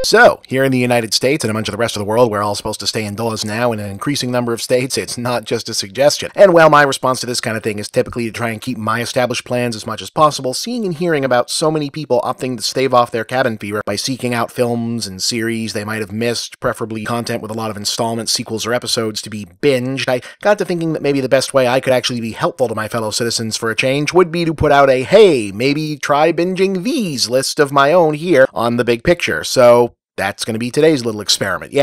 So, here in the United States and much of the rest of the world, we're all supposed to stay indoors now in an increasing number of states. It's not just a suggestion. And while my response to this kind of thing is typically to try and keep my established plans as much as possible, seeing and hearing about so many people opting to stave off their cabin fever by seeking out films and series they might have missed, preferably content with a lot of installments, sequels, or episodes to be binged, I got to thinking that maybe the best way I could actually be helpful to my fellow citizens for a change would be to put out a, hey, maybe try binging these list of my own here on the big picture. So that's going to be today's little experiment.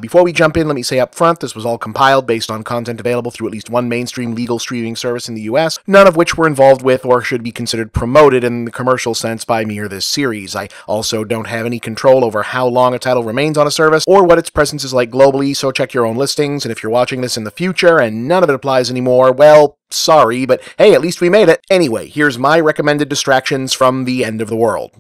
Before we jump in, let me say up front, this was all compiled based on content available through at least one mainstream legal streaming service in the US, none of which were involved with or should be considered promoted in the commercial sense by me or this series. I also don't have any control over how long a title remains on a service or what its presence is like globally, so check your own listings, and if you're watching this in the future and none of it applies anymore, well, sorry, but hey, at least we made it. Anyway, here's my recommended distractions from the end of the world.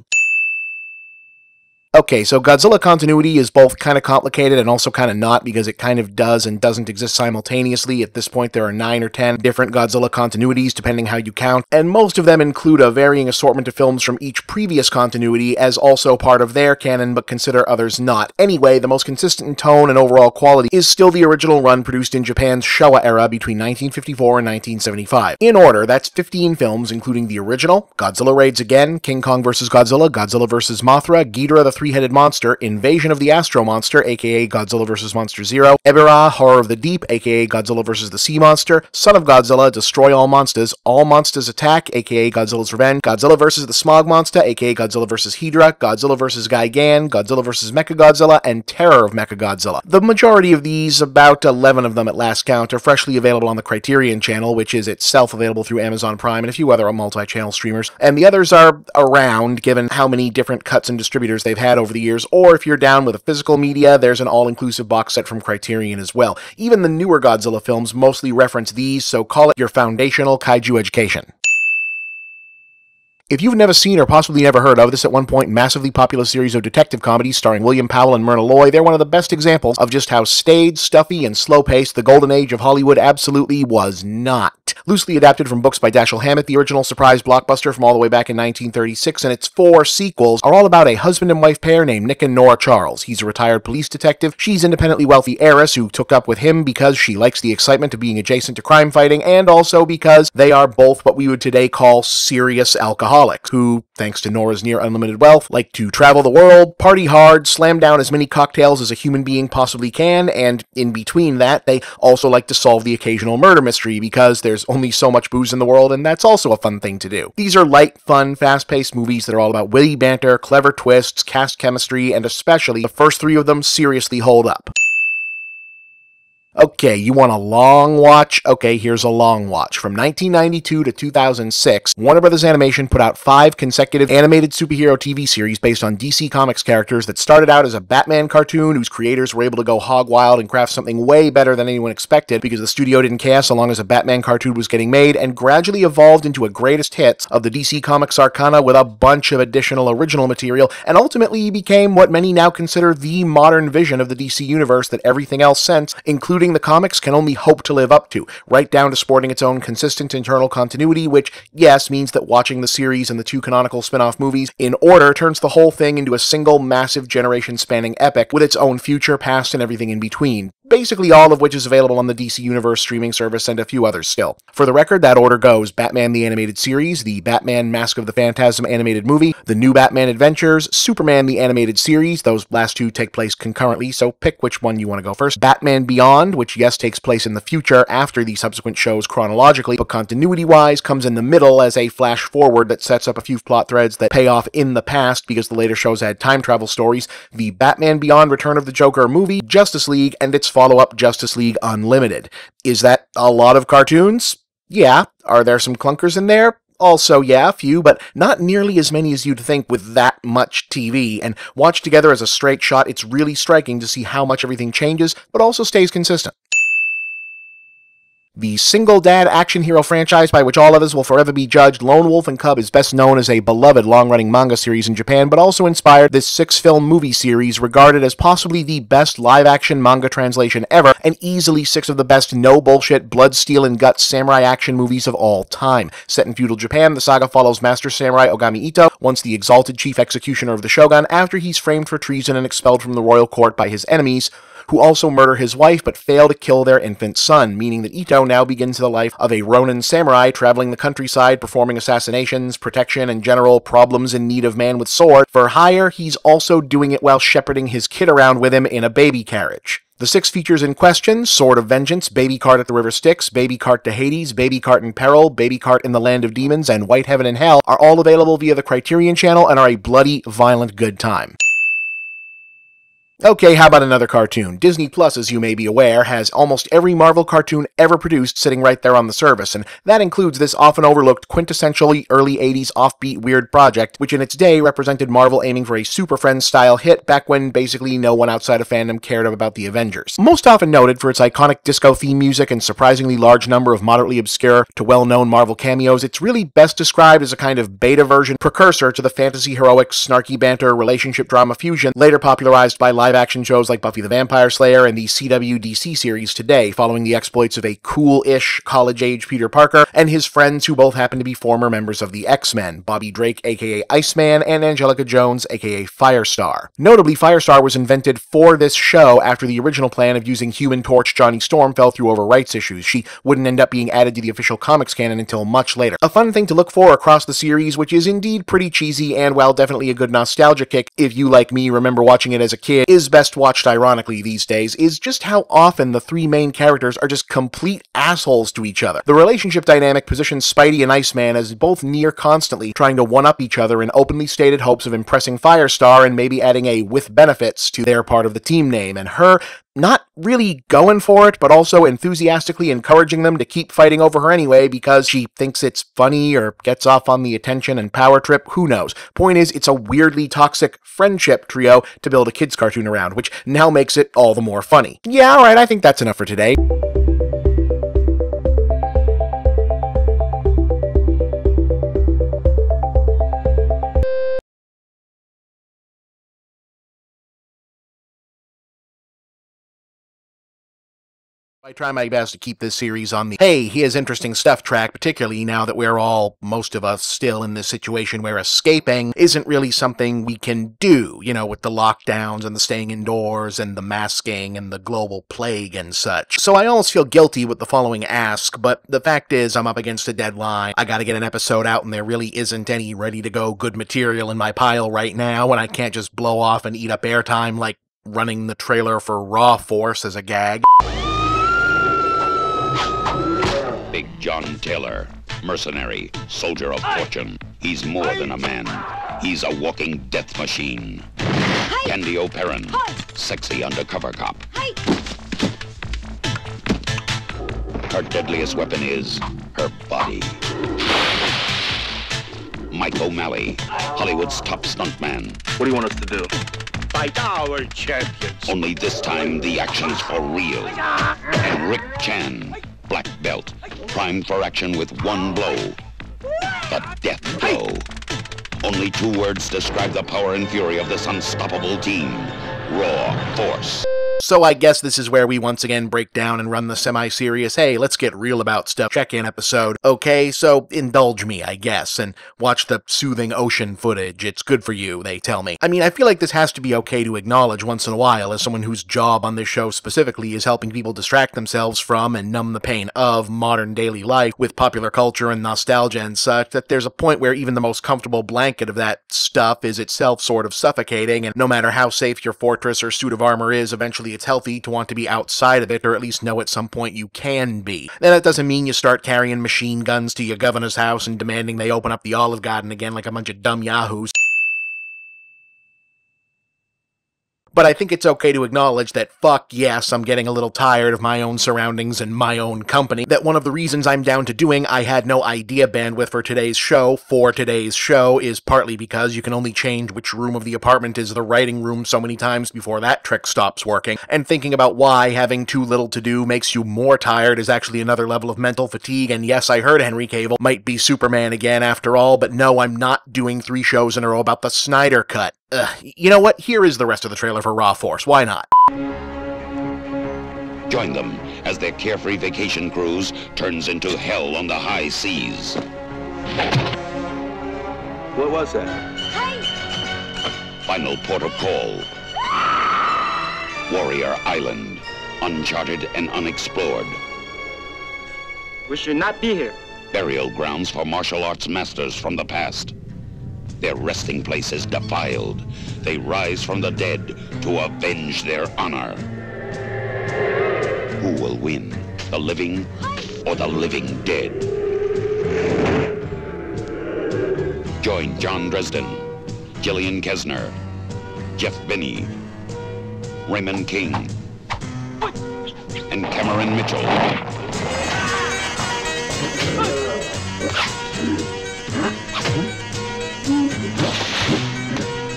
Okay, so Godzilla continuity is both kind of complicated and also kind of not, because it kind of does and doesn't exist simultaneously. At this point, there are 9 or 10 different Godzilla continuities, depending how you count, and most of them include a varying assortment of films from each previous continuity as also part of their canon, but consider others not. Anyway, the most consistent in tone and overall quality is still the original run produced in Japan's Showa era between 1954 and 1975. In order, that's 15 films, including the original, Godzilla Raids Again, King Kong vs. Godzilla, Godzilla vs. Mothra, Ghidorah the Three-Headed Monster, Invasion of the Astro Monster, aka Godzilla vs. Monster Zero, Ebirah, Horror of the Deep, aka Godzilla vs. the Sea Monster, Son of Godzilla, Destroy All Monsters Attack, aka Godzilla's Revenge, Godzilla vs. the Smog Monster, aka Godzilla vs. Hydra, Godzilla vs. Gigan, Godzilla vs. MIIKE, and Terror of MIIKE. The majority of these, about 11 of them at last count, are freshly available on the Criterion channel, which is itself available through Amazon Prime and a few other multi-channel streamers, and the others are around, given how many different cuts and distributors they've had over the years, or if you're down with a physical media, there's an all-inclusive box set from Criterion as well. Even the newer Godzilla films mostly reference these, so call it your foundational kaiju education. If you've never seen or possibly never heard of this at one point massively popular series of detective comedies starring William Powell and Myrna Loy, they're one of the best examples of just how staid, stuffy, and slow-paced the golden age of Hollywood absolutely was not. Loosely adapted from books by Dashiell Hammett, the original surprise blockbuster from all the way back in 1936 and its 4 sequels are all about a husband and wife pair named Nick and Nora Charles. He's a retired police detective, she's an independently wealthy heiress who took up with him because she likes the excitement of being adjacent to crime fighting, and also because they are both what we would today call serious alcoholics, who, thanks to Nora's near unlimited wealth, like to travel the world, party hard, slam down as many cocktails as a human being possibly can, and in between that, they also like to solve the occasional murder mystery, because there's only so much booze in the world, and that's also a fun thing to do. These are light, fun, fast-paced movies that are all about witty banter, clever twists, cast chemistry, and especially the first 3 of them seriously hold up. Okay, you want a long watch? Okay, here's a long watch. From 1992 to 2006, Warner Bros. Animation put out 5 consecutive animated superhero TV series based on DC Comics characters that started out as a Batman cartoon whose creators were able to go hog wild and craft something way better than anyone expected because the studio didn't care so long as a Batman cartoon was getting made, and gradually evolved into a greatest hits of the DC Comics arcana with a bunch of additional original material, and ultimately became what many now consider the modern vision of the DC universe that everything else since, including the comics, can only hope to live up to, right down to sporting its own consistent internal continuity, which, yes, means that watching the series and the 2 canonical spin-off movies in order turns the whole thing into a single massive generation-spanning epic with its own future, past, and everything in between. Basically all of which is available on the DC Universe streaming service and a few others still. For the record, that order goes Batman the Animated Series, the Batman Mask of the Phantasm animated movie, the New Batman Adventures, Superman the Animated Series, those last 2 take place concurrently, so pick which one you want to go first, Batman Beyond, which yes takes place in the future after the subsequent shows chronologically, but continuity-wise comes in the middle as a flash forward that sets up a few plot threads that pay off in the past because the later shows had time travel stories, the Batman Beyond Return of the Joker movie, Justice League, and its follow-up Justice League Unlimited. Is that a lot of cartoons? Yeah. Are there some clunkers in there? Also, yeah, a few, but not nearly as many as you'd think with that much TV, and watched together as a straight shot, it's really striking to see how much everything changes, but also stays consistent. The single-dad action hero franchise by which all others will forever be judged, Lone Wolf and Cub is best known as a beloved long-running manga series in Japan, but also inspired this 6-film movie series regarded as possibly the best live-action manga translation ever, and easily 6 of the best no-bullshit, blood, steel, and guts samurai action movies of all time. Set in feudal Japan, the saga follows Master Samurai Ogami Ito, once the exalted chief executioner of the shogun, after he's framed for treason and expelled from the royal court by his enemies, who also murder his wife but fail to kill their infant son, meaning that Ito now begins the life of a Ronin samurai, traveling the countryside, performing assassinations, protection, and general problems in need of man with sword. For hire, he's also doing it while shepherding his kid around with him in a baby carriage. The 6 features in question, Sword of Vengeance, Baby Cart at the River Styx, Baby Cart to Hades, Baby Cart in Peril, Baby Cart in the Land of Demons, and White Heaven and Hell, are all available via the Criterion Channel and are a bloody, violent good time. Okay, how about another cartoon? Disney Plus, as you may be aware, has almost every Marvel cartoon ever produced sitting right there on the service, and that includes this often overlooked, quintessentially early 80s offbeat weird project, which in its day represented Marvel aiming for a Super Friends-style hit back when basically no one outside of fandom cared about the Avengers. Most often noted for its iconic disco theme music and surprisingly large number of moderately obscure to well-known Marvel cameos, it's really best described as a kind of beta version precursor to the fantasy heroics, snarky banter, relationship drama fusion later popularized by live-action shows like Buffy the Vampire Slayer and the CW DC series today, following the exploits of a cool-ish college-age Peter Parker and his friends who both happen to be former members of the X-Men, Bobby Drake aka Iceman and Angelica Jones aka Firestar. Notably, Firestar was invented for this show after the original plan of using Human Torch Johnny Storm fell through over rights issues. She wouldn't end up being added to the official comics canon until much later. A fun thing to look for across the series, which is indeed pretty cheesy and while definitely a good nostalgia kick if you, like me, remember watching it as a kid, is best watched ironically these days, is just how often the 3 main characters are just complete assholes to each other. The relationship dynamic positions Spidey and Iceman as both near constantly trying to one-up each other in openly stated hopes of impressing Firestar and maybe adding a with benefits to their part of the team name, and her not really going for it, but also enthusiastically encouraging them to keep fighting over her anyway because she thinks it's funny or gets off on the attention and power trip, who knows. Point is, it's a weirdly toxic friendship trio to build a kids cartoon around, which now makes it all the more funny. Yeah, alright, I think that's enough for today. I try my best to keep this series on the hey, here's interesting stuff track, particularly now that we're all, most of us, still in this situation where escaping isn't really something we can do, you know, with the lockdowns and the staying indoors and the masking and the global plague and such. So I almost feel guilty with the following ask, but the fact is I'm up against a deadline. I gotta get an episode out and there really isn't any ready-to-go good material in my pile right now, and I can't just blow off and eat up airtime like running the trailer for Raw Force as a gag. Big John Taylor, mercenary, soldier of fortune. He's more than a man. He's a walking death machine. Candy O'Perrin, sexy undercover cop. Her deadliest weapon is her body. Mike O'Malley, Hollywood's top stuntman. What do you want us to do? Fight our champions. Only this time the action's for real. And Rick Chan, black belt, primed for action with one blow. The death blow. Only 2 words describe the power and fury of this unstoppable team. Raw Force. So I guess this is where we once again break down and run the semi-serious, hey, let's get real about stuff check-in episode. Okay, so indulge me, I guess, and watch the soothing ocean footage. It's good for you, they tell me. I mean, I feel like this has to be okay to acknowledge once in a while as someone whose job on this show specifically is helping people distract themselves from and numb the pain of modern daily life with popular culture and nostalgia and such, that there's a point where even the most comfortable blanket of that stuff is itself sort of suffocating, and no matter how safe your fortress or suit of armor is, eventually it's healthy to want to be outside of it, or at least know at some point you can be. Then that doesn't mean you start carrying machine guns to your governor's house and demanding they open up the Olive Garden again like a bunch of dumb yahoos. But I think it's okay to acknowledge that, fuck yes, I'm getting a little tired of my own surroundings and my own company. That one of the reasons I'm down to doing I Had No Idea bandwidth for today's show is partly because you can only change which room of the apartment is the writing room so many times before that trick stops working. And thinking about why having too little to do makes you more tired is actually another level of mental fatigue. And yes, I heard Henry Cavill might be Superman again after all, but no, I'm not doing 3 shows in a row about the Snyder Cut. You know what? Here is the rest of the trailer for Raw Force. Why not? Join them as their carefree vacation cruise turns into hell on the high seas. What was that? Final port of call. Warrior Island. Uncharted and unexplored. We should not be here. Burial grounds for martial arts masters from the past. Their resting place is defiled. They rise from the dead to avenge their honor. Who will win, the living or the living dead? Join John Dresden, Gillian Kesner, Jeff Binney, Raymond King, and Cameron Mitchell.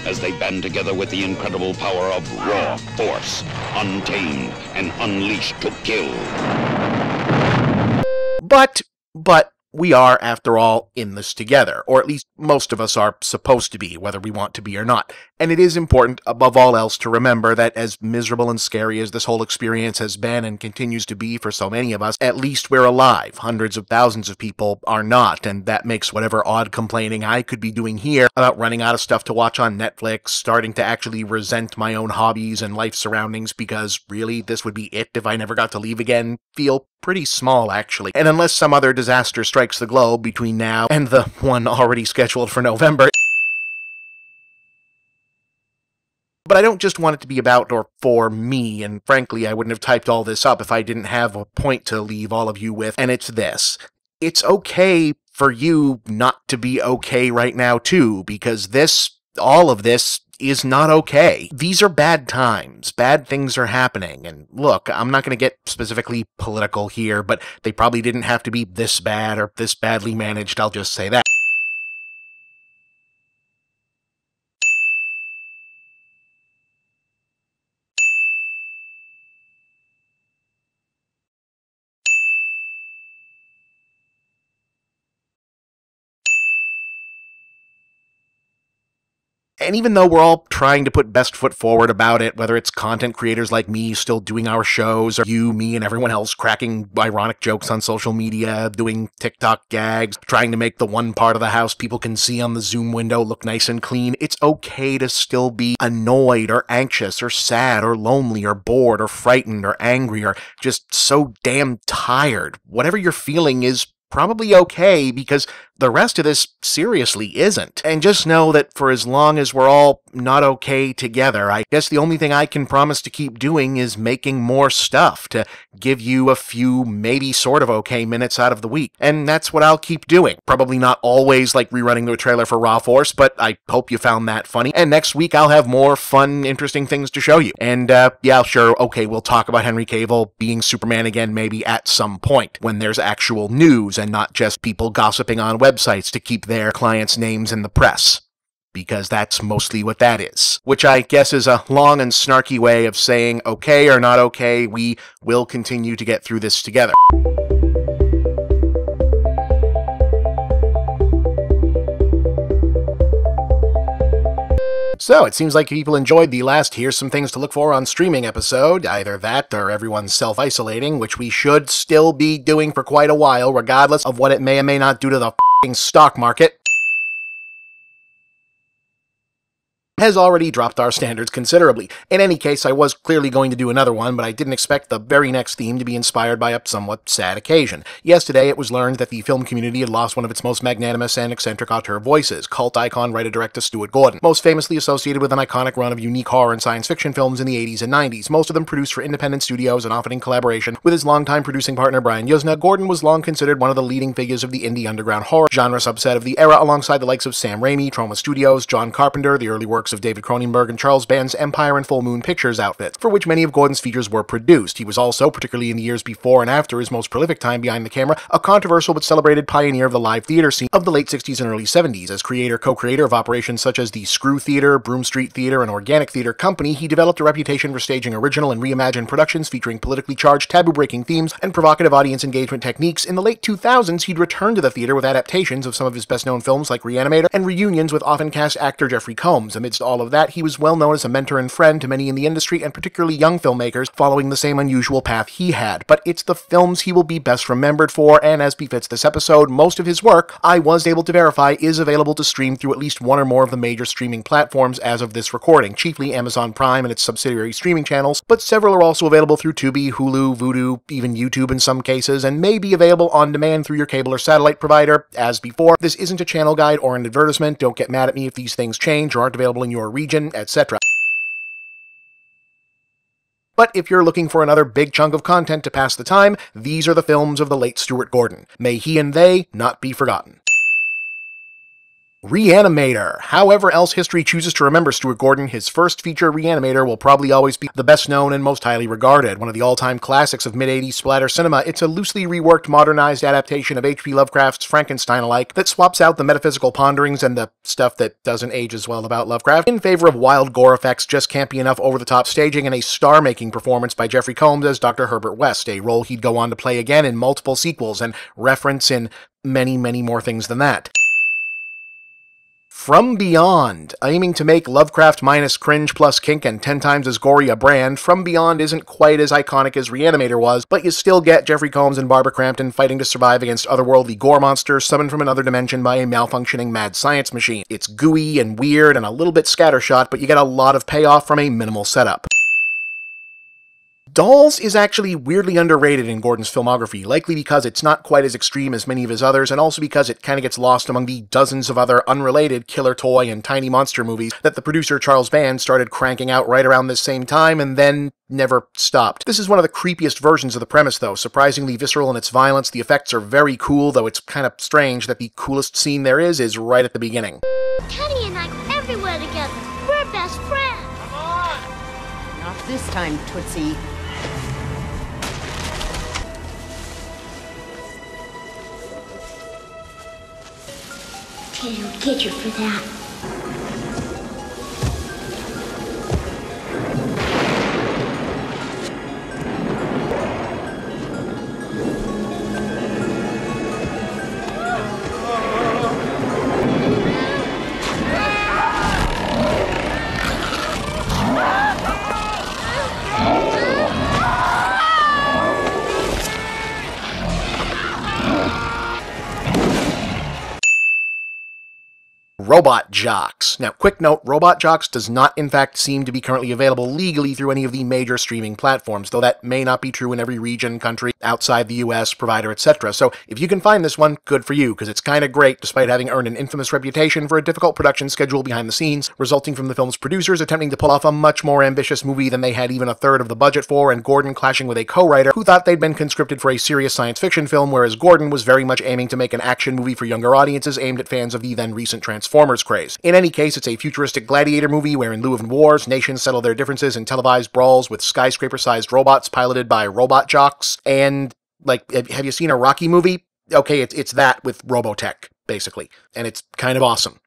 As they band together with the incredible power of raw force, untamed and unleashed to kill. But we are, after all, in this together, or at least most of us are supposed to be, whether we want to be or not. And it is important, above all else, to remember that as miserable and scary as this whole experience has been and continues to be for so many of us, at least we're alive. Hundreds of thousands of people are not, and that makes whatever odd complaining I could be doing here about running out of stuff to watch on Netflix, starting to actually resent my own hobbies and life surroundings because, really, this would be it if I never got to leave again, feel pretty small, actually. And unless some other disaster strikes the globe between now and the one already scheduled for November. But I don't just want it to be about or for me, and frankly, I wouldn't have typed all this up if I didn't have a point to leave all of you with, and it's this. It's okay for you not to be okay right now, too, because all of this is not okay. These are bad times. Bad things are happening. And look, I'm not going to get specifically political here, but they probably didn't have to be this bad or this badly managed. I'll just say that. And even though we're all trying to put best foot forward about it, whether it's content creators like me still doing our shows, or you, me, and everyone else cracking ironic jokes on social media, doing TikTok gags, trying to make the one part of the house people can see on the Zoom window look nice and clean, it's okay to still be annoyed or anxious or sad or lonely or bored or frightened or angry or just so damn tired. Whatever you're feeling is probably okay, because the rest of this seriously isn't. And just know that for as long as we're all not okay together, I guess the only thing I can promise to keep doing is making more stuff to give you a few maybe sort of okay minutes out of the week. And that's what I'll keep doing. Probably not always like rerunning the trailer for Raw Force, but I hope you found that funny. And next week I'll have more fun, interesting things to show you. And yeah, sure, okay, we'll talk about Henry Cavill being Superman again maybe at some point, when there's actual news and not just people gossiping on websites to keep their clients' names in the press. Because that's mostly what that is. Which I guess is a long and snarky way of saying, okay or not okay, we will continue to get through this together. So, it seems like people enjoyed the last Here's Some Things to Look For on Streaming episode, either that or everyone's self-isolating, which we should still be doing for quite a while, regardless of what it may or may not do to the f***ing stock market. Has already dropped our standards considerably. In any case, I was clearly going to do another one, but I didn't expect the very next theme to be inspired by a somewhat sad occasion. Yesterday, it was learned that the film community had lost one of its most magnanimous and eccentric auteur voices, cult icon writer-director Stuart Gordon, most famously associated with an iconic run of unique horror and science fiction films in the 80s and 90s, most of them produced for independent studios and often in collaboration with his longtime producing partner Brian Yuzna. Gordon was long considered one of the leading figures of the indie underground horror genre subset of the era, alongside the likes of Sam Raimi, Troma Studios, John Carpenter, the early works of David Cronenberg and Charles Band's Empire and Full Moon Pictures outfits, for which many of Gordon's features were produced. He was also, particularly in the years before and after his most prolific time behind the camera, a controversial but celebrated pioneer of the live theater scene of the late 60s and early 70s. As co-creator of operations such as the Screw Theater, Broome Street Theater, and Organic Theater Company, he developed a reputation for staging original and reimagined productions featuring politically charged, taboo-breaking themes and provocative audience engagement techniques. In the late 2000s, he'd returned to the theater with adaptations of some of his best-known films like Reanimator and reunions with often-cast actor Jeffrey Combs. Amidst all of that, he was well known as a mentor and friend to many in the industry, and particularly young filmmakers following the same unusual path he had. But it's the films he will be best remembered for, and as befits this episode, most of his work, I was able to verify, is available to stream through at least one or more of the major streaming platforms as of this recording, chiefly Amazon Prime and its subsidiary streaming channels, but several are also available through Tubi, Hulu, Vudu, even YouTube in some cases, and may be available on demand through your cable or satellite provider. As before, this isn't a channel guide or an advertisement. Don't get mad at me if these things change or aren't available in your region, etc. But if you're looking for another big chunk of content to pass the time, these are the films of the late Stuart Gordon. May he and they not be forgotten. Reanimator. However else history chooses to remember Stuart Gordon, his first feature, Reanimator, will probably always be the best known and most highly regarded. One of the all-time classics of mid-80s splatter cinema, it's a loosely reworked, modernized adaptation of H.P. Lovecraft's Frankenstein-alike that swaps out the metaphysical ponderings and the stuff that doesn't age as well about Lovecraft in favor of wild gore effects, just campy enough over-the-top staging, and a star-making performance by Jeffrey Combs as Dr. Herbert West, a role he'd go on to play again in multiple sequels and reference in many, many more things than that. From Beyond. Aiming to make Lovecraft minus cringe plus kink and 10 times as gory a brand, From Beyond isn't quite as iconic as Reanimator was, but you still get Jeffrey Combs and Barbara Crampton fighting to survive against otherworldly gore monsters summoned from another dimension by a malfunctioning mad science machine. It's gooey and weird and a little bit scattershot, but you get a lot of payoff from a minimal setup. Dolls is actually weirdly underrated in Gordon's filmography, likely because it's not quite as extreme as many of his others, and also because it kind of gets lost among the dozens of other unrelated killer toy and tiny monster movies that the producer Charles Band started cranking out right around this same time and then never stopped. This is one of the creepiest versions of the premise, though, surprisingly visceral in its violence. The effects are very cool, though it's kind of strange that the coolest scene there is right at the beginning. Teddy and I go everywhere together. We're best friends. Come on! Not this time, Tootsie. Teddy will get you for that. Robot Jox. Now, quick note, Robot Jox does not in fact seem to be currently available legally through any of the major streaming platforms, though that may not be true in every region, country, outside the US, provider, etc. So if you can find this one, good for you, because it's kind of great despite having earned an infamous reputation for a difficult production schedule behind the scenes, resulting from the film's producers attempting to pull off a much more ambitious movie than they had even a third of the budget for, and Gordon clashing with a co-writer who thought they'd been conscripted for a serious science fiction film, whereas Gordon was very much aiming to make an action movie for younger audiences aimed at fans of the then recent Transformers craze. In any case, it's a futuristic gladiator movie where in lieu of wars, nations settle their differences in televised brawls with skyscraper-sized robots piloted by robot jocks, and, like, have you seen a Rocky movie? Okay, it's that with Robotech, basically, and it's kind of awesome.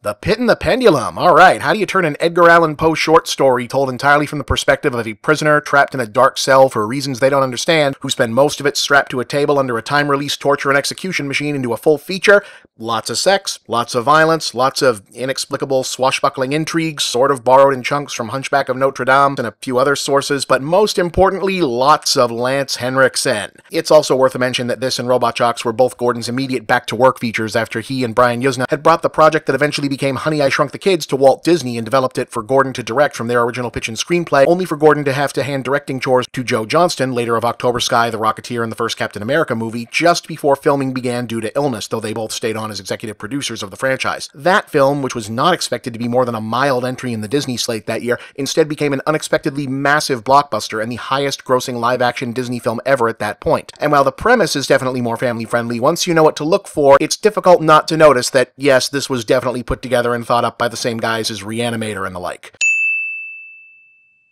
The Pit and the Pendulum. Alright, how do you turn an Edgar Allan Poe short story told entirely from the perspective of a prisoner trapped in a dark cell for reasons they don't understand, who spend most of it strapped to a table under a time-release torture and execution machine, into a full feature? Lots of sex, lots of violence, lots of inexplicable swashbuckling intrigues, sort of borrowed in chunks from Hunchback of Notre Dame and a few other sources, but most importantly, lots of Lance Henriksen. It's also worth a mention that this and Robot Jox were both Gordon's immediate back-to-work features after he and Brian Yuzna had brought the project that eventually became Honey, I Shrunk the Kids to Walt Disney and developed it for Gordon to direct from their original pitch and screenplay, only for Gordon to have to hand directing chores to Joe Johnston, later of October Sky, The Rocketeer, and the first Captain America movie, just before filming began due to illness, though they both stayed on as executive producers of the franchise. That film, which was not expected to be more than a mild entry in the Disney slate that year, instead became an unexpectedly massive blockbuster and the highest-grossing live-action Disney film ever at that point. And while the premise is definitely more family-friendly, once you know what to look for, it's difficult not to notice that, yes, this was definitely put together and thought up by the same guys as Reanimator and the like.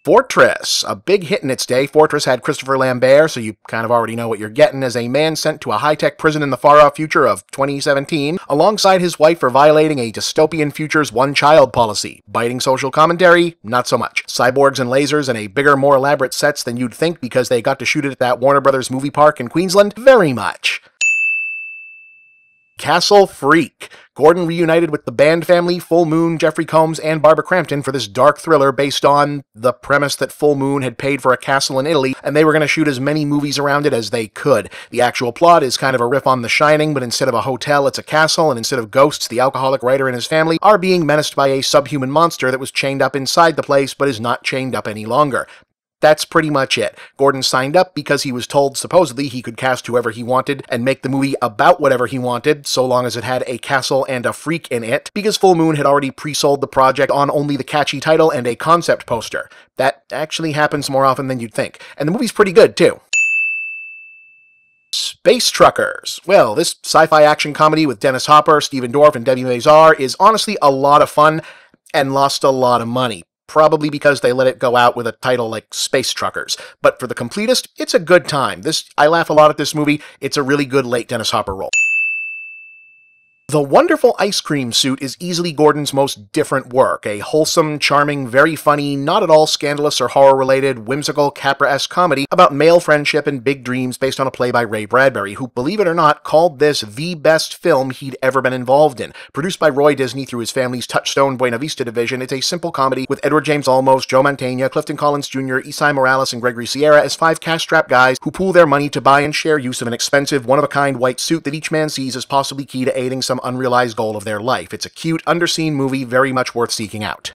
Fortress. A big hit in its day, Fortress had Christopher Lambert, so you kind of already know what you're getting, as a man sent to a high-tech prison in the far-off future of 2017, alongside his wife for violating a dystopian future's one-child policy. Biting social commentary? Not so much. Cyborgs and lasers and a bigger, more elaborate sets than you'd think because they got to shoot it at that Warner Brothers movie park in Queensland? Very much. Castle Freak. Gordon reunited with the Band family, Full Moon, Jeffrey Combs, and Barbara Crampton for this dark thriller based on the premise that Full Moon had paid for a castle in Italy, and they were going to shoot as many movies around it as they could. The actual plot is kind of a riff on The Shining, but instead of a hotel, it's a castle, and instead of ghosts, the alcoholic writer and his family are being menaced by a subhuman monster that was chained up inside the place, but is not chained up any longer. That's pretty much it. Gordon signed up because he was told supposedly he could cast whoever he wanted and make the movie about whatever he wanted, so long as it had a castle and a freak in it, because Full Moon had already pre-sold the project on only the catchy title and a concept poster. That actually happens more often than you'd think. And the movie's pretty good, too. Space Truckers. Well, this sci-fi action comedy with Dennis Hopper, Stephen Dorff, and Debbie Mazar is honestly a lot of fun and lost a lot of money. Probably because they let it go out with a title like Space Truckers. But for the completist, it's a good time. I laugh a lot at this movie. It's a really good late Dennis Hopper role. The Wonderful Ice Cream Suit is easily Gordon's most different work, a wholesome, charming, very funny, not at all scandalous or horror-related, whimsical, Capra-esque comedy about male friendship and big dreams based on a play by Ray Bradbury, who, believe it or not, called this the best film he'd ever been involved in. Produced by Roy Disney through his family's Touchstone Buena Vista division, it's a simple comedy with Edward James Olmos, Joe Mantegna, Clifton Collins Jr., Isai Morales, and Gregory Sierra as 5 cash-strapped guys who pool their money to buy and share use of an expensive, one-of-a-kind white suit that each man sees as possibly key to aiding some unrealized goal of their life. It's a cute, underseen movie very much worth seeking out.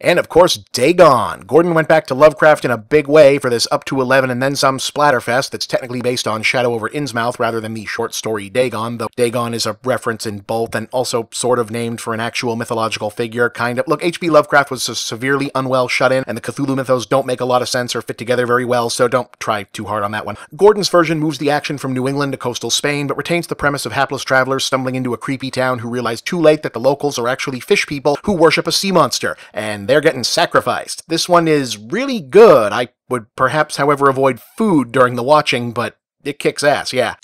And of course, Dagon. Gordon went back to Lovecraft in a big way for this up to 11 and then some splatterfest that's technically based on Shadow over Innsmouth rather than the short story Dagon, though Dagon is a reference in both and also sort of named for an actual mythological figure, kind of. Look, H.P. Lovecraft was a severely unwell shut-in, and the Cthulhu mythos don't make a lot of sense or fit together very well, so don't try too hard on that one. Gordon's version moves the action from New England to coastal Spain, but retains the premise of hapless travelers stumbling into a creepy town who realize too late that the locals are actually fish people who worship a sea monster, and they're getting sacrificed. This one is really good. I would perhaps, however, avoid food during the watching, but it kicks ass, yeah.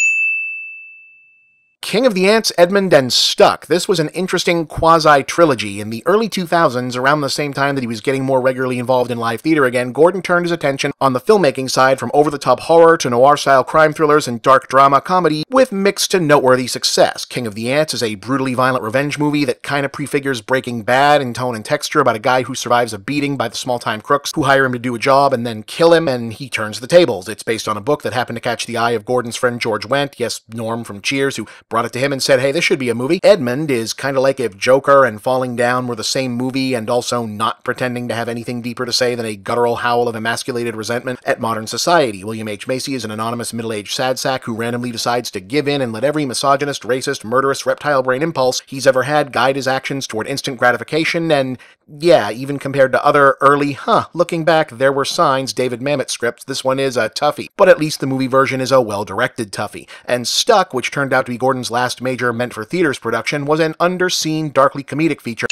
King of the Ants, Edmund, and Stuck. This was an interesting quasi-trilogy. In the early 2000s, around the same time that he was getting more regularly involved in live theater again, Gordon turned his attention on the filmmaking side from over-the-top horror to noir-style crime thrillers and dark drama comedy with mixed to noteworthy success. King of the Ants is a brutally violent revenge movie that kind of prefigures Breaking Bad in tone and texture about a guy who survives a beating by the small-time crooks who hire him to do a job and then kill him, and he turns the tables. It's based on a book that happened to catch the eye of Gordon's friend George Wendt, yes, Norm from Cheers, who brought it to him and said, hey, this should be a movie. Edmund is kind of like if Joker and Falling Down were the same movie and also not pretending to have anything deeper to say than a guttural howl of emasculated resentment at modern society. William H. Macy is an anonymous middle-aged sad sack who randomly decides to give in and let every misogynist, racist, murderous, reptile brain impulse he's ever had guide his actions toward instant gratification, and yeah, even compared to other early, looking back, there were signs David Mamet scripts, this one is a toughie. But at least the movie version is a well-directed toughie. And Stuck, which turned out to be Gordon's last major meant-for-theaters production, was an underseen, darkly comedic feature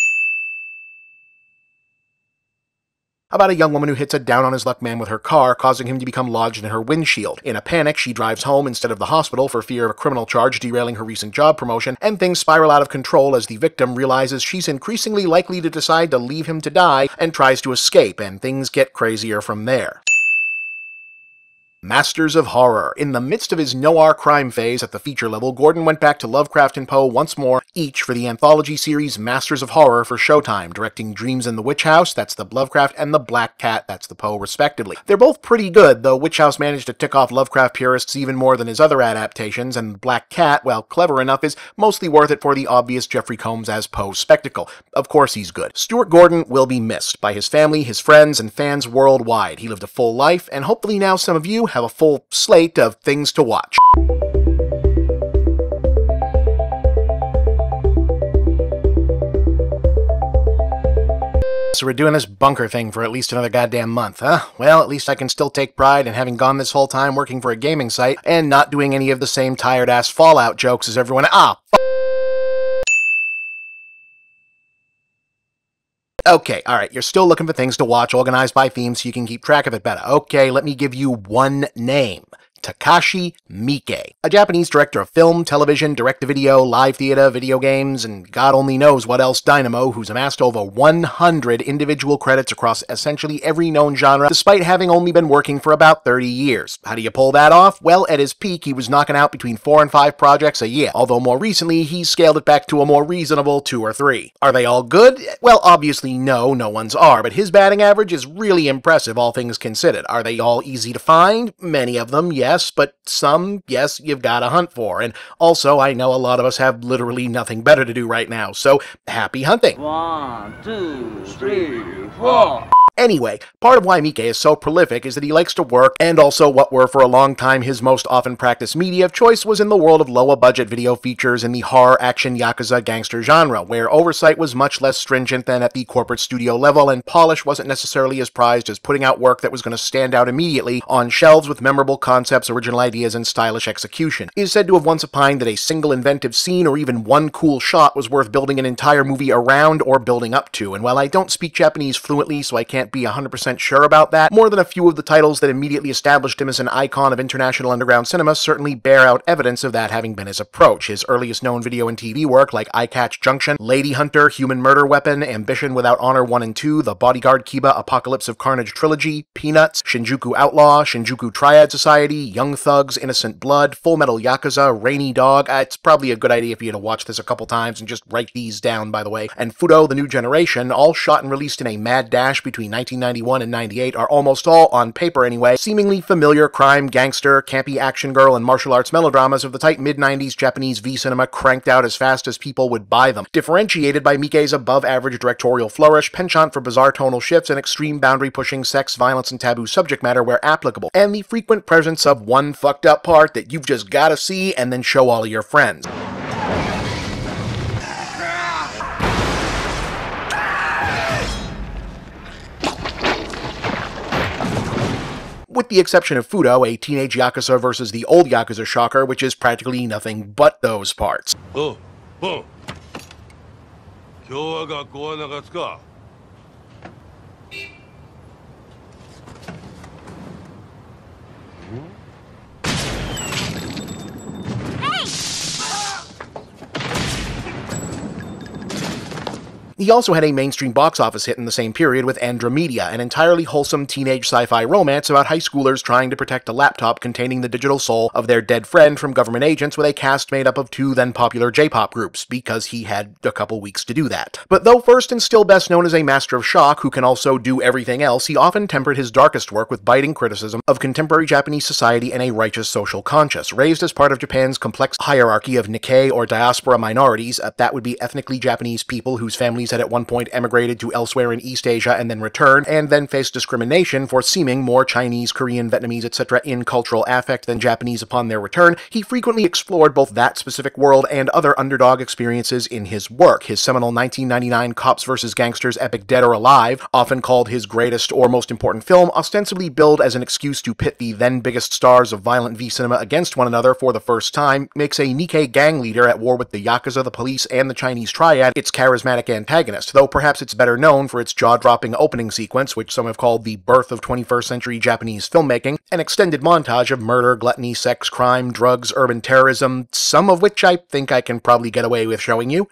about a young woman who hits a down-on-his-luck man with her car, causing him to become lodged in her windshield. In a panic, she drives home instead of the hospital for fear of a criminal charge derailing her recent job promotion, and things spiral out of control as the victim realizes she's increasingly likely to decide to leave him to die and tries to escape, and things get crazier from there. Masters of Horror. In the midst of his noir crime phase at the feature level, Gordon went back to Lovecraft and Poe once more, each for the anthology series Masters of Horror for Showtime, directing Dreams in the Witch House, that's the Lovecraft, and The Black Cat, that's the Poe, respectively. They're both pretty good, though Witch House managed to tick off Lovecraft purists even more than his other adaptations, and Black Cat, while clever enough, is mostly worth it for the obvious Jeffrey Combs as Poe spectacle. Of course he's good. Stuart Gordon will be missed by his family, his friends, and fans worldwide. He lived a full life, and hopefully now some of you have a full slate of things to watch. So we're doing this bunker thing for at least another goddamn month, huh? Well, at least I can still take pride in having gone this whole time working for a gaming site and not doing any of the same tired-ass Fallout jokes as everyone— Okay, alright, you're still looking for things to watch organized by theme so you can keep track of it better. Okay, let me give you one name. Takashi Miike, a Japanese director of film, television, direct-to-video, live theater, video games, and God only knows what else dynamo, who's amassed over 100 individual credits across essentially every known genre, despite having only been working for about 30 years. How do you pull that off? Well, at his peak, he was knocking out between 4 and 5 projects a year, although more recently, he's scaled it back to a more reasonable 2 or 3. Are they all good? Well, obviously no one's are, but his batting average is really impressive, all things considered. Are they all easy to find? Many of them, yes. But some, yes, you've gotta hunt for. And also, I know a lot of us have literally nothing better to do right now, so happy hunting! 1, 2, 3, 4. Anyway, part of why MIIKE is so prolific is that he likes to work, and also what were for a long time his most often practiced media of choice was in the world of lower budget video features in the horror, action, yakuza, gangster genre, where oversight was much less stringent than at the corporate studio level, and polish wasn't necessarily as prized as putting out work that was going to stand out immediately on shelves with memorable concepts, original ideas, and stylish execution. He is said to have once opined that a single inventive scene or even one cool shot was worth building an entire movie around or building up to, and while I don't speak Japanese fluently, so I can't be 100% sure about that, more than a few of the titles that immediately established him as an icon of international underground cinema certainly bear out evidence of that having been his approach. His earliest known video and TV work, like Eye Catch Junction, Lady Hunter, Human Murder Weapon, Ambition Without Honor 1 and 2, the Bodyguard Kiba Apocalypse of Carnage Trilogy, Peanuts, Shinjuku Outlaw, Shinjuku Triad Society, Young Thugs, Innocent Blood, Full Metal Yakuza, Rainy Dog. It's probably a good idea for you to watch this a couple times and just write these down, by the way. And Fudo, The New Generation, all shot and released in a mad dash between 1991 and 98, are almost all, on paper anyway, seemingly familiar crime, gangster, campy action girl, and martial arts melodramas of the tight mid-90s Japanese V-cinema cranked out as fast as people would buy them, differentiated by Miike's above-average directorial flourish, penchant for bizarre tonal shifts, and extreme boundary-pushing sex, violence, and taboo subject matter where applicable, and the frequent presence of one fucked up part that you've just gotta see and then show all of your friends. With the exception of Fudo, a teenage Yakuza versus the old Yakuza shocker, which is practically nothing but those parts. Oh, oh. 今日は学校はなかつか。He also had a mainstream box office hit in the same period with Andromeda, an entirely wholesome teenage sci-fi romance about high schoolers trying to protect a laptop containing the digital soul of their dead friend from government agents, with a cast made up of 2 then popular J-pop groups, because he had a couple weeks to do that. But though first and still best known as a master of shock who can also do everything else, he often tempered his darkest work with biting criticism of contemporary Japanese society and a righteous social conscience. Raised as part of Japan's complex hierarchy of Nikkei or diaspora minorities, that would be ethnically Japanese people whose families had at one point emigrated to elsewhere in East Asia and then returned, and then faced discrimination for seeming more Chinese, Korean, Vietnamese, etc. in cultural affect than Japanese upon their return, he frequently explored both that specific world and other underdog experiences in his work. His seminal 1999 Cops vs. Gangsters epic Dead or Alive, often called his greatest or most important film, ostensibly billed as an excuse to pit the then biggest stars of violent V-cinema against one another for the first time, makes a Nikkei gang leader at war with the Yakuza, the police, and the Chinese triad its charismatic antagonist, though perhaps it's better known for its jaw-dropping opening sequence, which some have called the birth of 21st century Japanese filmmaking, an extended montage of murder, gluttony, sex, crime, drugs, urban terrorism, some of which I think I can probably get away with showing you.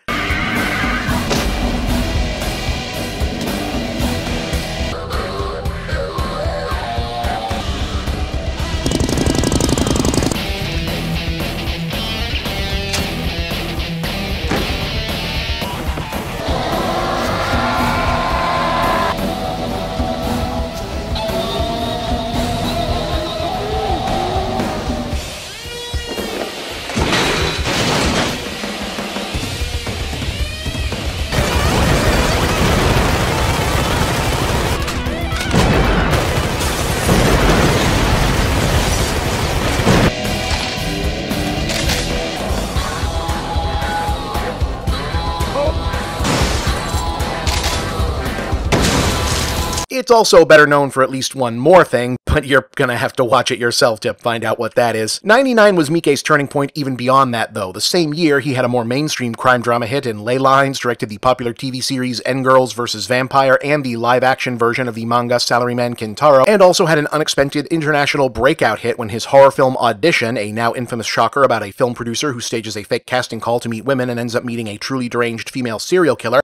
It's also better known for at least one more thing, but you're gonna have to watch it yourself to find out what that is. 99 was MIIKE's turning point even beyond that, though. The same year, he had a more mainstream crime drama hit in Ley Lines, directed the popular TV series N-Girls vs. Vampire and the live-action version of the manga Salaryman Kintaro, and also had an unexpected international breakout hit when his horror film Audition, a now infamous shocker about a film producer who stages a fake casting call to meet women and ends up meeting a truly deranged female serial killer,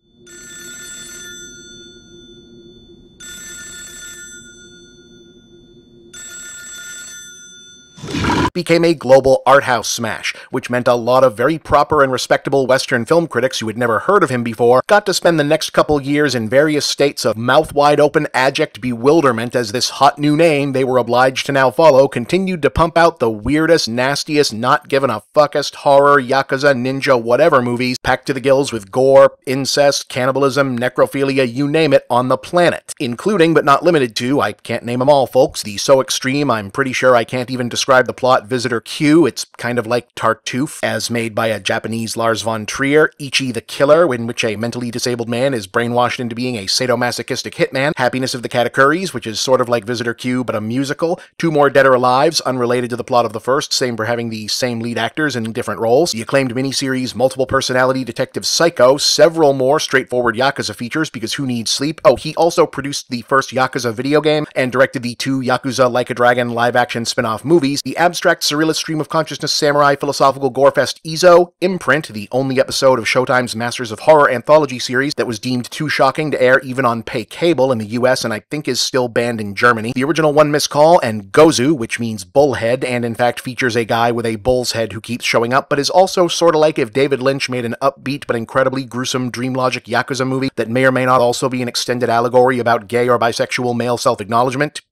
became a global art house smash, which meant a lot of very proper and respectable Western film critics who had never heard of him before got to spend the next couple years in various states of mouth-wide-open abject bewilderment as this hot new name they were obliged to now follow continued to pump out the weirdest, nastiest, not given a fuckest horror, yakuza, ninja, whatever movies, packed to the gills with gore, incest, cannibalism, necrophilia, you name it, on the planet. Including, but not limited to, I can't name them all, folks, the so extreme I'm pretty sure I can't even describe the plot Visitor Q. It's kind of like Tartuffe, as made by a Japanese Lars von Trier. Ichi the Killer, in which a mentally disabled man is brainwashed into being a sadomasochistic hitman. Happiness of the Katakuris, which is sort of like Visitor Q, but a musical. Two More Dead or Alives, unrelated to the plot of the first, same for having the same lead actors in different roles. The acclaimed miniseries Multiple Personality Detective Psycho, several more straightforward Yakuza features, because who needs sleep? Oh, he also produced the first Yakuza video game, and directed the two Yakuza Like a Dragon live-action spin-off movies. The abstract surrealist stream of consciousness samurai philosophical gorefest Izo, Imprint, the only episode of Showtime's Masters of Horror anthology series that was deemed too shocking to air even on pay cable in the US and I think is still banned in Germany. The original One Missed Call, and Gozu, which means bullhead, and in fact features a guy with a bull's head who keeps showing up, but is also sorta like if David Lynch made an upbeat but incredibly gruesome dream logic Yakuza movie that may or may not also be an extended allegory about gay or bisexual male self-acknowledgement.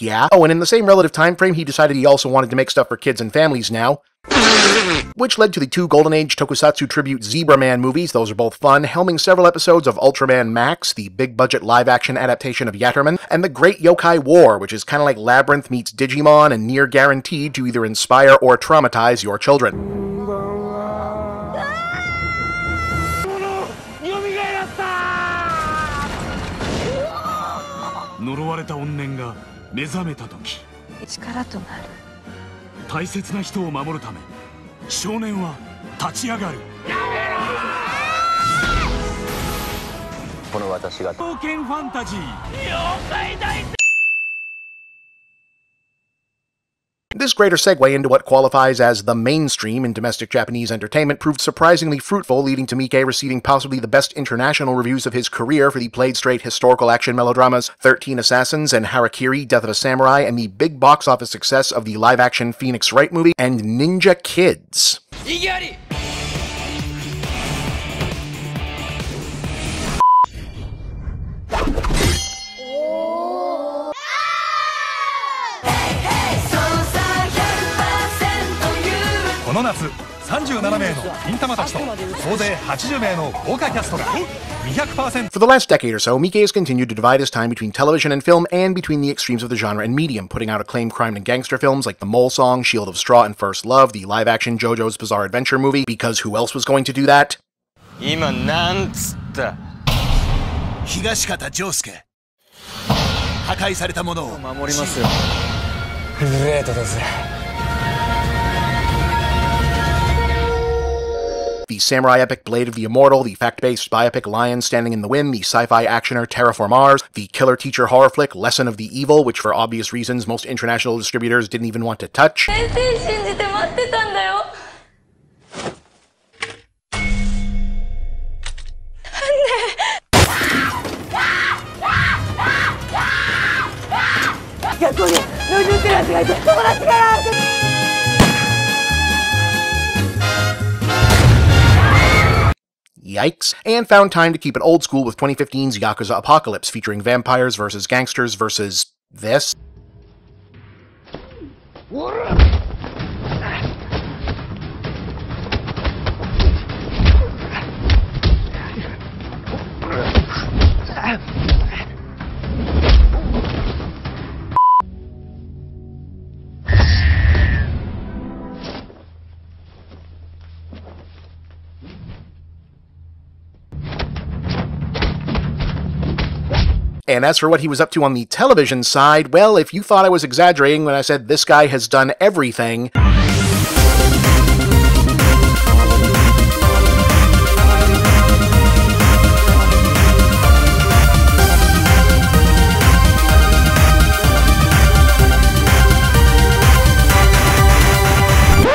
Yeah. Oh, and in the same relative time frame, he decided he also wanted to make stuff for kids and families now, which led to the two Golden Age tokusatsu tribute Zebra Man movies. Those are both fun, helming several episodes of Ultraman Max, the big-budget live-action adaptation of Yatterman, and The Great Yokai War, which is kind of like Labyrinth meets Digimon and near guaranteed to either inspire or traumatize your children. This greater segue into what qualifies as the mainstream in domestic Japanese entertainment proved surprisingly fruitful, leading to MIIKE receiving possibly the best international reviews of his career for the played-straight historical action melodramas 13 Assassins and Harakiri, Death of a Samurai, and the big box office success of the live-action Phoenix Wright movie and Ninja Kids. For the last decade or so, MIIKE has continued to divide his time between television and film and between the extremes of the genre and medium, putting out acclaimed crime and gangster films like The Mole Song, Shield of Straw, and First Love, the live-action JoJo's Bizarre Adventure movie, because who else was going to do that? The samurai epic Blade of the Immortal, the fact-based biopic Lion Standing in the Wind, the sci-fi actioner Terraform Mars, the killer teacher horror flick Lesson of the Evil, which for obvious reasons most international distributors didn't even want to touch. Yikes. And found time to keep it old school with 2015's Yakuza Apocalypse, featuring vampires versus gangsters versus this. And as for what he was up to on the television side, well, if you thought I was exaggerating when I said this guy has done everything,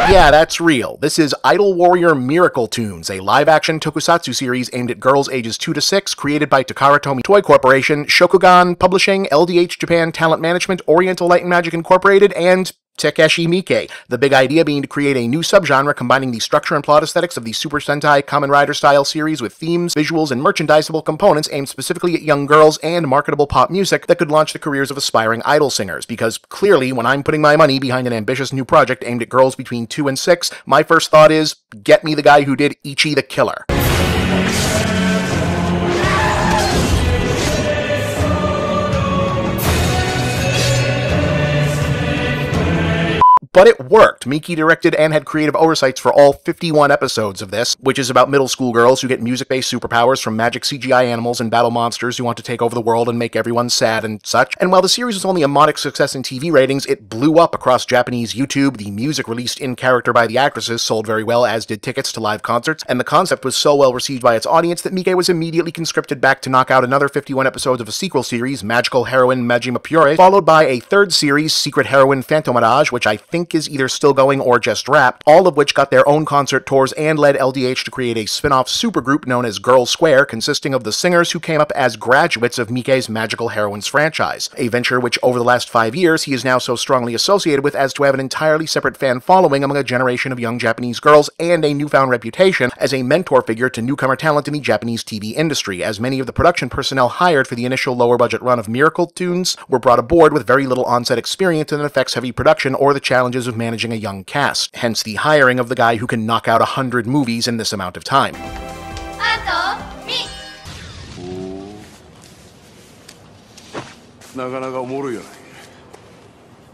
yeah, that's real. This is Idol Warrior Miracle Tunes, a live-action tokusatsu series aimed at girls ages 2 to 6, created by Takara Toy Corporation, Shokugan Publishing, LDH Japan Talent Management, Oriental Light and Magic Incorporated, and TAKASHI MIIKE. The big idea being to create a new subgenre combining the structure and plot aesthetics of the Super Sentai Kamen Rider style series with themes, visuals, and merchandisable components aimed specifically at young girls and marketable pop music that could launch the careers of aspiring idol singers. Because clearly, when I'm putting my money behind an ambitious new project aimed at girls between 2 and 6, my first thought is, get me the guy who did Ichi the Killer. But it worked. MIIKE directed and had creative oversights for all 51 episodes of this, which is about middle school girls who get music-based superpowers from magic CGI animals and battle monsters who want to take over the world and make everyone sad and such. And while the series was only a modest success in TV ratings, it blew up across Japanese YouTube. The music released in character by the actresses sold very well, as did tickets to live concerts, and the concept was so well received by its audience that MIIKE was immediately conscripted back to knock out another 51 episodes of a sequel series, Magical Heroine Majima Pure, followed by a third series, Secret Heroine Phantomirage, which I think is either still going or just wrapped, all of which got their own concert tours and led LDH to create a spin-off supergroup known as Girl Square, consisting of the singers who came up as graduates of MIIKE's Magical Heroines franchise, a venture which over the last 5 years he is now so strongly associated with as to have an entirely separate fan following among a generation of young Japanese girls and a newfound reputation as a mentor figure to newcomer talent in the Japanese TV industry, as many of the production personnel hired for the initial lower-budget run of Miracle Tunes were brought aboard with very little on-set experience in an effects-heavy production or the challenges of managing a young cast, hence the hiring of the guy who can knock out 100 movies in this amount of time.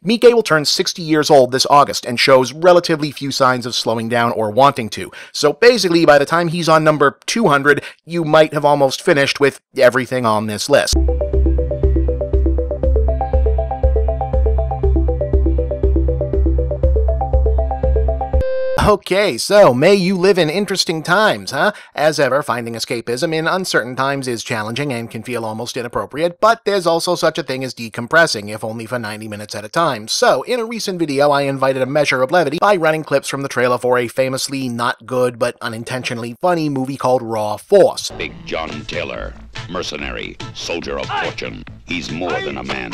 MIIKE will turn 60 years old this August and shows relatively few signs of slowing down or wanting to, so basically by the time he's on number 200, you might have almost finished with everything on this list. Okay, so may you live in interesting times, huh? As ever, finding escapism in uncertain times is challenging and can feel almost inappropriate, but there's also such a thing as decompressing, if only for 90 minutes at a time. So, in a recent video, I invited a measure of levity by running clips from the trailer for a famously not good but unintentionally funny movie called Raw Force. Big John Taylor, mercenary, soldier of fortune. He's more than a man.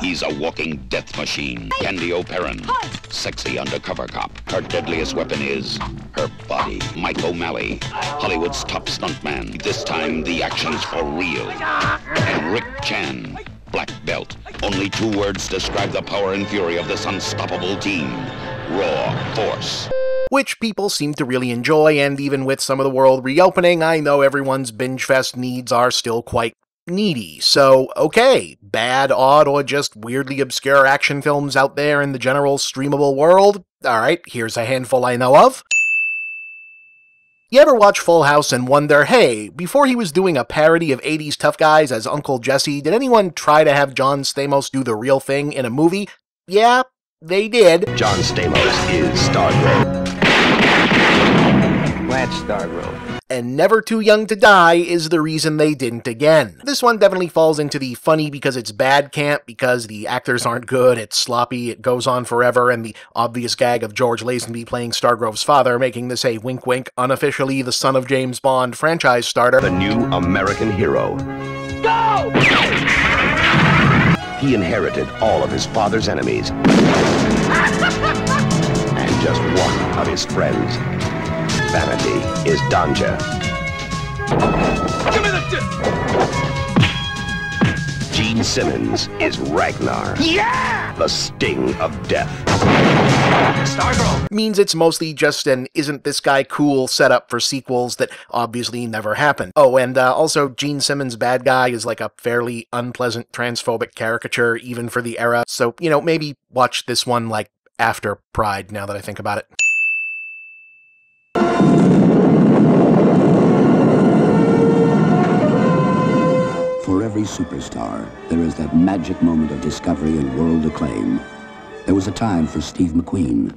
He's a walking death machine. Candy O'Perrin, sexy undercover cop. Her deadliest weapon is her body. Mike O'Malley, Hollywood's top stuntman. This time the action's for real. And Rick Chan, black belt. Only 2 words describe the power and fury of this unstoppable team. Raw Force. Which people seem to really enjoy, and even with some of the world reopening, I know everyone's binge fest needs are still quite needy. So, okay, bad, odd, or just weirdly obscure action films out there in the general streamable world? Alright, here's a handful I know of. You ever watch Full House and wonder, hey, before he was doing a parody of 80s tough guys as Uncle Jesse, did anyone try to have John Stamos do the real thing in a movie? Yeah, they did. John Stamos is Stargrove. Blanche Stargrove. And Never Too Young to Die is the reason they didn't again. This one definitely falls into the funny because it's bad camp, because the actors aren't good, it's sloppy, it goes on forever, and the obvious gag of George Lazenby playing Stargrove's father, making this a wink-wink, unofficially the son of James Bond franchise starter. The new American hero. Go! He inherited all of his father's enemies. And just one of his friends. Vanity is Danja. Give me the Gene Simmons is Ragnar. Yeah! The sting of death. Stargrove! Means it's mostly just an isn't this guy cool setup for sequels that obviously never happened. Oh, and also Gene Simmons' bad guy is like a fairly unpleasant transphobic caricature even for the era, so, you know, maybe watch this one like after Pride now that I think about it. Forever every superstar, there is that magic moment of discovery and world acclaim. There was a time for Steve McQueen,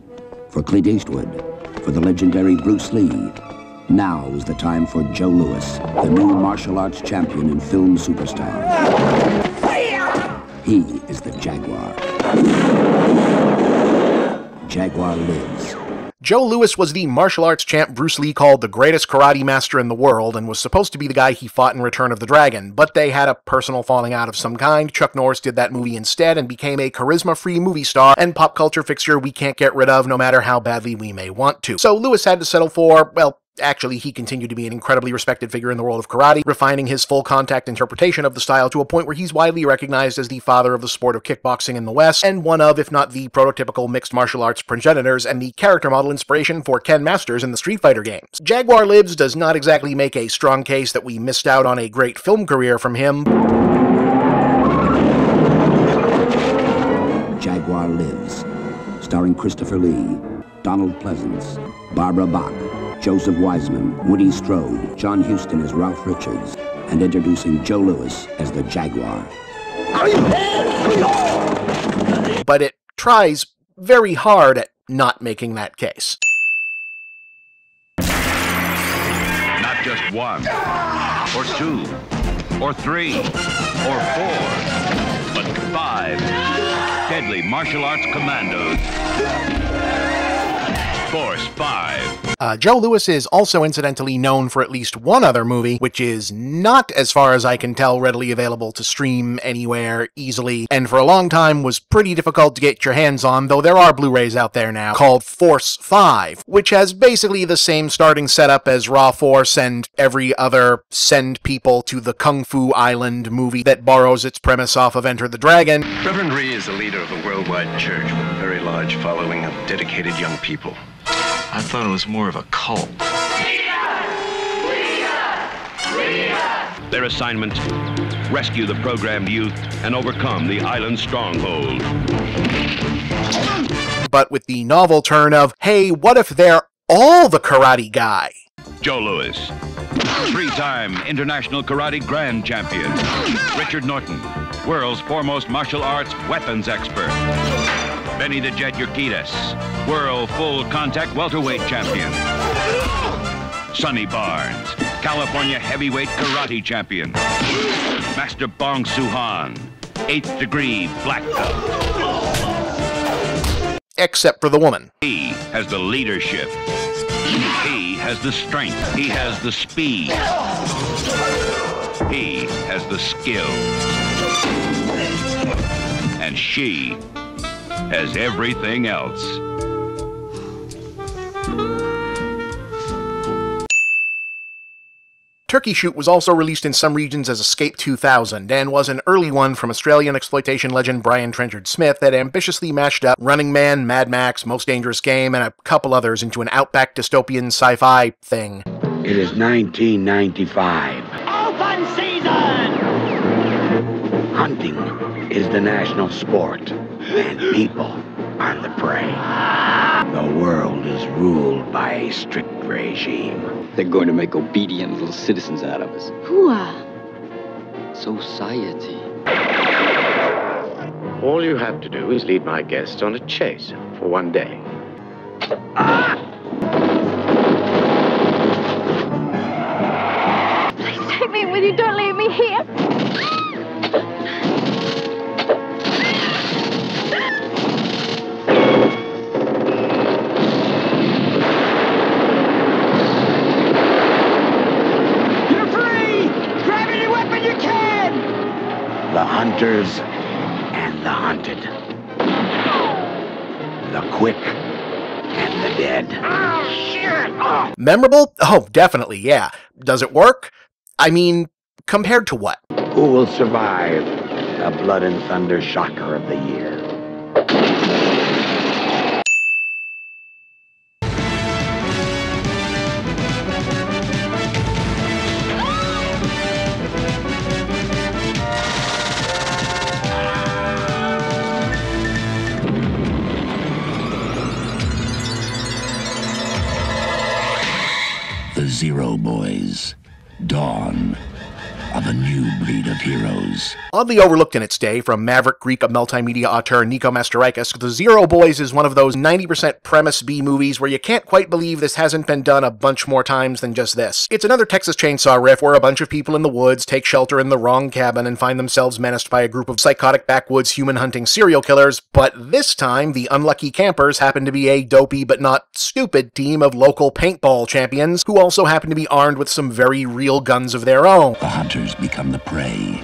for Clint Eastwood, for the legendary Bruce Lee. Now is the time for Joe Louis, the new martial arts champion and film superstar. He is the Jaguar. Jaguar lives. Joe Louis was the martial arts champ Bruce Lee called the greatest karate master in the world, and was supposed to be the guy he fought in Return of the Dragon, but they had a personal falling out of some kind. Chuck Norris did that movie instead and became a charisma-free movie star and pop culture fixture we can't get rid of no matter how badly we may want to. So Louis had to settle for, well, actually, he continued to be an incredibly respected figure in the world of karate, refining his full-contact interpretation of the style to a point where he's widely recognized as the father of the sport of kickboxing in the West, and one of, if not the prototypical mixed martial arts progenitors, and the character model inspiration for Ken Masters in the Street Fighter games. Jaguar Lives does not exactly make a strong case that we missed out on a great film career from him. Jaguar Lives, starring Christopher Lee, Donald Pleasance, Barbara Bach, Joseph Wiseman, Woody Strode, John Huston as Ralph Richards, and introducing Joe Louis as the Jaguar. But it tries very hard at not making that case. Not just one, or two, or three, or four, but 5 deadly martial arts commandos. Force 5. Joe Louis is also incidentally known for at least one other movie, which is not, as far as I can tell, readily available to stream anywhere easily, and for a long time was pretty difficult to get your hands on, though there are Blu-rays out there now, called Force 5, which has basically the same starting setup as Raw Force and every other send people to the Kung Fu Island movie that borrows its premise off of Enter the Dragon. Reverend Ree is the leader of a worldwide church with a very large following of dedicated young people. I thought it was more of a cult. Their assignment, rescue the programmed youth and overcome the island stronghold. But with the novel turn of, hey, what if they're all the karate guy? Joe Louis, 3-time international karate grand champion. Richard Norton, world's foremost martial arts weapons expert. Benny the Jet Urquidez, world full-contact welterweight champion. Sonny Barnes, California heavyweight karate champion. Master Bong Suhan, 8th degree black belt. Except for the woman. He has the leadership. He has the strength. He has the speed. He has the skill. And she has everything else. Turkey Shoot was also released in some regions as Escape 2000, and was an early one from Australian exploitation legend Brian Trenchard Smith that ambitiously mashed up Running Man, Mad Max, Most Dangerous Game, and a couple others into an outback dystopian sci-fi thing. It is 1995. Open season! Hunting is the national sport, and people are the prey. The world is ruled by a strict regime. They're going to make obedient little citizens out of us. Hooah! Society. All you have to do is lead my guests on a chase for one day. Please take me with you. Don't leave me here. The hunters and the hunted. The quick and the dead. Oh, shit! Oh. Memorable? Oh, definitely, yeah. Does it work? I mean, compared to what? Who will survive the Blood and Thunder shocker of the year? The Zero Boys. Dawn. of a new breed of heroes. Oddly overlooked in its day, from maverick Greek multimedia auteur Nico Mastorakis, The Zero Boys is one of those 90% premise B movies where you can't quite believe this hasn't been done a bunch more times than just this. It's another Texas Chainsaw riff where a bunch of people in the woods take shelter in the wrong cabin and find themselves menaced by a group of psychotic backwoods human-hunting serial killers, but this time the unlucky campers happen to be a dopey but not stupid team of local paintball champions who also happen to be armed with some very real guns of their own. The hunters become the prey.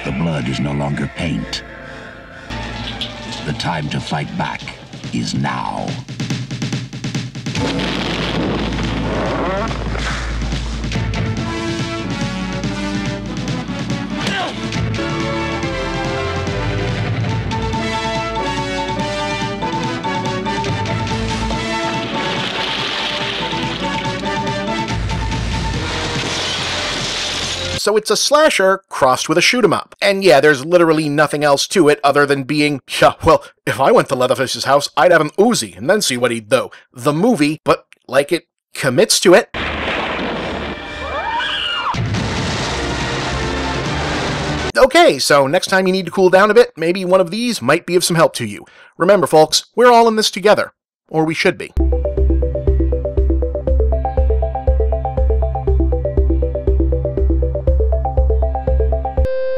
The blood is no longer paint. The time to fight back is now. So it's a slasher crossed with a shoot-'em-up. And yeah, there's literally nothing else to it other than being, yeah, well, if I went to Leatherfish's house, I'd have an Uzi and then see what he'd do. The movie, but like it commits to it. Okay, so next time you need to cool down a bit, maybe one of these might be of some help to you. Remember, folks, we're all in this together. Or we should be.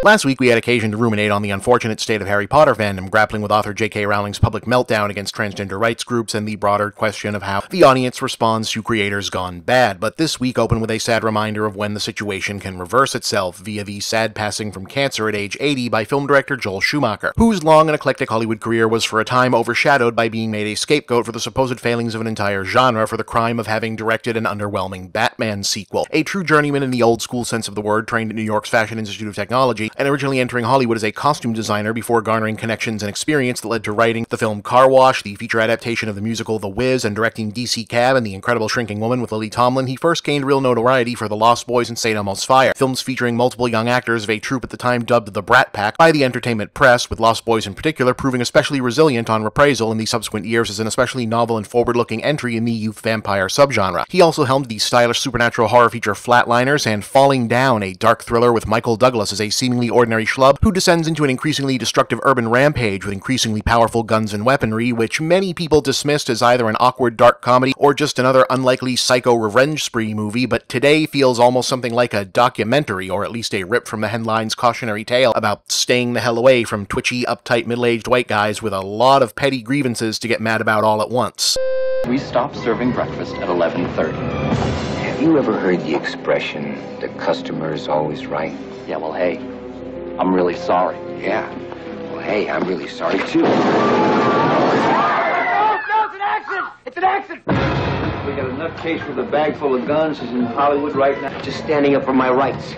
Last week, we had occasion to ruminate on the unfortunate state of Harry Potter fandom, grappling with author J.K. Rowling's public meltdown against transgender rights groups and the broader question of how the audience responds to creators gone bad. But this week opened with a sad reminder of when the situation can reverse itself via the sad passing from cancer at age 80 by film director Joel Schumacher, whose long and eclectic Hollywood career was for a time overshadowed by being made a scapegoat for the supposed failings of an entire genre for the crime of having directed an underwhelming Batman sequel. A true journeyman in the old school sense of the word, trained at New York's Fashion Institute of Technology, and originally entering Hollywood as a costume designer before garnering connections and experience that led to writing the film Car Wash, the feature adaptation of the musical The Wiz, and directing DC Cab and The Incredible Shrinking Woman with Lily Tomlin, he first gained real notoriety for The Lost Boys and St. Elmo's Fire, films featuring multiple young actors of a troupe at the time dubbed the Brat Pack by the entertainment press, with Lost Boys in particular proving especially resilient on reprisal in the subsequent years as an especially novel and forward-looking entry in the youth vampire subgenre. He also helmed the stylish supernatural horror feature Flatliners and Falling Down, a dark thriller with Michael Douglas as a seemingly ordinary schlub who descends into an increasingly destructive urban rampage with increasingly powerful guns and weaponry, which many people dismissed as either an awkward dark comedy or just another unlikely psycho revenge spree movie, but today feels almost something like a documentary, or at least a rip from the headline's cautionary tale about staying the hell away from twitchy, uptight, middle-aged white guys with a lot of petty grievances to get mad about all at once. We stopped serving breakfast at 11:30. Have you ever heard the expression, the customer is always right? Yeah, well, hey, I'm really sorry. Yeah. Well, hey, I'm really sorry, too. No, it's an accident! It's an accident! We got a nutcase with a bag full of guns. He's in Hollywood right now. Just standing up for my rights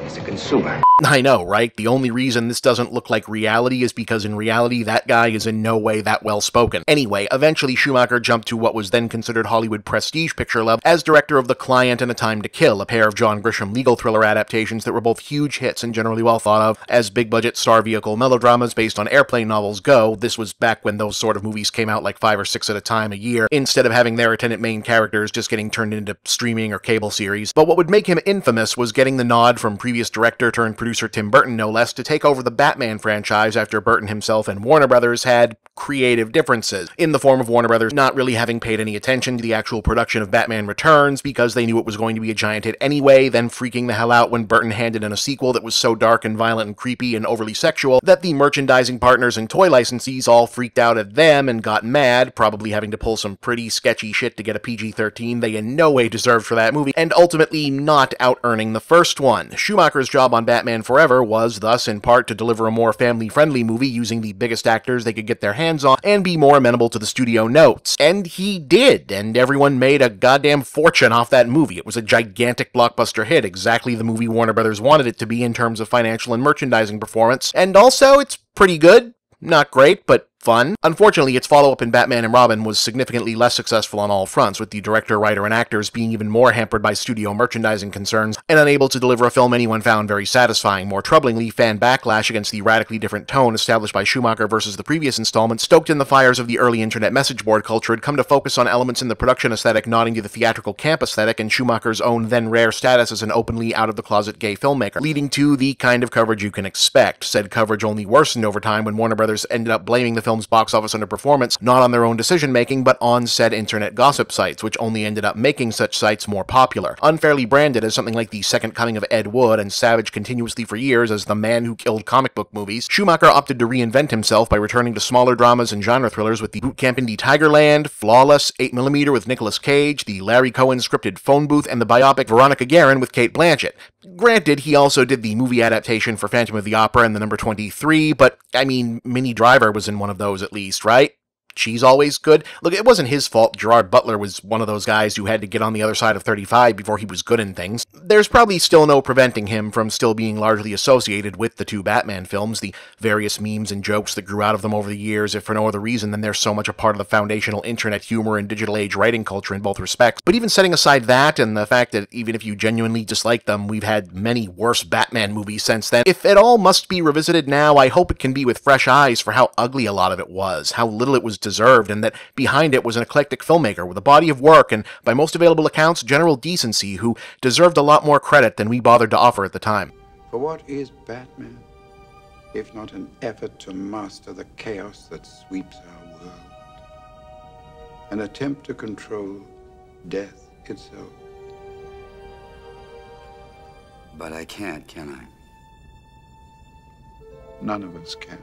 as a consumer. I know, right? The only reason this doesn't look like reality is because in reality, that guy is in no way that well spoken. Anyway, eventually Schumacher jumped to what was then considered Hollywood prestige picture level as director of The Client and A Time to Kill, a pair of John Grisham legal thriller adaptations that were both huge hits and generally well thought of as big-budget star vehicle melodramas based on airplane novels go. This was back when those sort of movies came out like 5 or 6 at a time a year, instead of having their attendant main characters just getting turned into streaming or cable series. But what would make him infamous was getting the nod from previous director turned producer Tim Burton, no less, to take over the Batman franchise after Burton himself and Warner Brothers had creative differences, in the form of Warner Brothers not really having paid any attention to the actual production of Batman Returns because they knew it was going to be a giant hit anyway, then freaking the hell out when Burton handed in a sequel that was so dark and violent and creepy and overly sexual that the merchandising partners and toy licensees all freaked out at them and got mad, probably having to pull some pretty sketchy shit to get a PG-13 they in no way deserved for that movie, and ultimately not out-earning the first one. Schumacher's job on Batman Forever was, thus, in part to deliver a more family-friendly movie using the biggest actors they could get their hands on and be more amenable to the studio notes. And he did, and everyone made a goddamn fortune off that movie. It was a gigantic blockbuster hit, exactly the movie Warner Brothers wanted it to be in terms of financial and merchandising performance, and also it's pretty good. Not great, but fun. Unfortunately, its follow-up in Batman and Robin was significantly less successful on all fronts, with the director, writer, and actors being even more hampered by studio merchandising concerns and unable to deliver a film anyone found very satisfying. More troublingly, fan backlash against the radically different tone established by Schumacher versus the previous installment, stoked in the fires of the early internet message board culture, had come to focus on elements in the production aesthetic nodding to the theatrical camp aesthetic and Schumacher's own then rare status as an openly out-of-the-closet gay filmmaker, leading to the kind of coverage you can expect. Said coverage only worsened over time when Warner Brothers ended up blaming the film's box office underperformance not on their own decision-making, but on said internet gossip sites, which only ended up making such sites more popular. Unfairly branded as something like the second coming of Ed Wood and savaged continuously for years as the man who killed comic book movies, Schumacher opted to reinvent himself by returning to smaller dramas and genre thrillers with the Boot Camp Indie Tigerland, Flawless, 8mm with Nicolas Cage, the Larry Cohen scripted Phone Booth, and the biopic Veronica Guerin with Cate Blanchett. Granted, he also did the movie adaptation for Phantom of the Opera and the number 23, but, I mean, Minnie Driver was in one of those at least, right? She's always good. Look, it wasn't his fault. Gerard Butler was one of those guys who had to get on the other side of 35 before he was good in things. There's probably still no preventing him from still being largely associated with the two Batman films, the various memes and jokes that grew out of them over the years, if for no other reason than they're so much a part of the foundational internet humor and digital age writing culture in both respects. But even setting aside that and the fact that even if you genuinely dislike them, we've had many worse Batman movies since then, if it all must be revisited now, I hope it can be with fresh eyes for how ugly a lot of it was, how little it was deserved, and that behind it was an eclectic filmmaker with a body of work and, by most available accounts, general decency, who deserved a lot more credit than we bothered to offer at the time. For what is Batman, if not an effort to master the chaos that sweeps our world? An attempt to control death itself? But I can't, can I? None of us can.